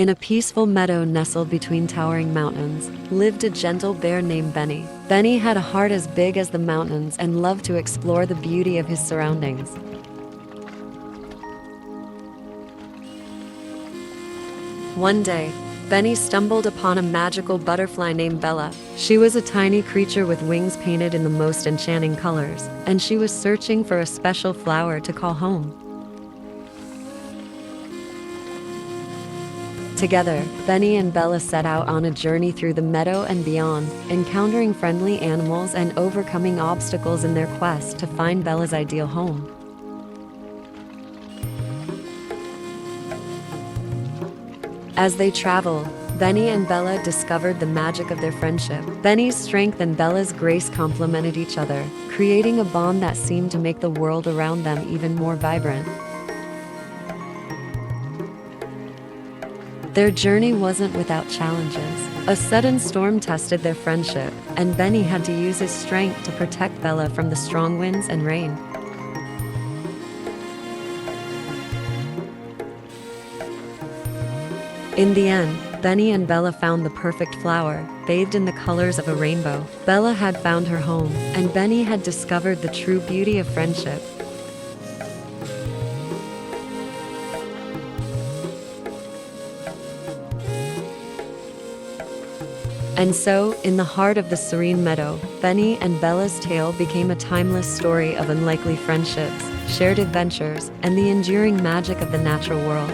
In a peaceful meadow nestled between towering mountains, lived a gentle bear named Benny. Benny had a heart as big as the mountains and loved to explore the beauty of his surroundings. One day, Benny stumbled upon a magical butterfly named Bella. She was a tiny creature with wings painted in the most enchanting colors, and she was searching for a special flower to call home. Together, Benny and Bella set out on a journey through the meadow and beyond, encountering friendly animals and overcoming obstacles in their quest to find Bella's ideal home. As they traveled, Benny and Bella discovered the magic of their friendship. Benny's strength and Bella's grace complemented each other, creating a bond that seemed to make the world around them even more vibrant. Their journey wasn't without challenges. A sudden storm tested their friendship, and Benny had to use his strength to protect Bella from the strong winds and rain. In the end, Benny and Bella found the perfect flower, bathed in the colors of a rainbow. Bella had found her home, and Benny had discovered the true beauty of friendship. And so, in the heart of the serene meadow, Benny and Bella's tale became a timeless story of unlikely friendships, shared adventures, and the enduring magic of the natural world.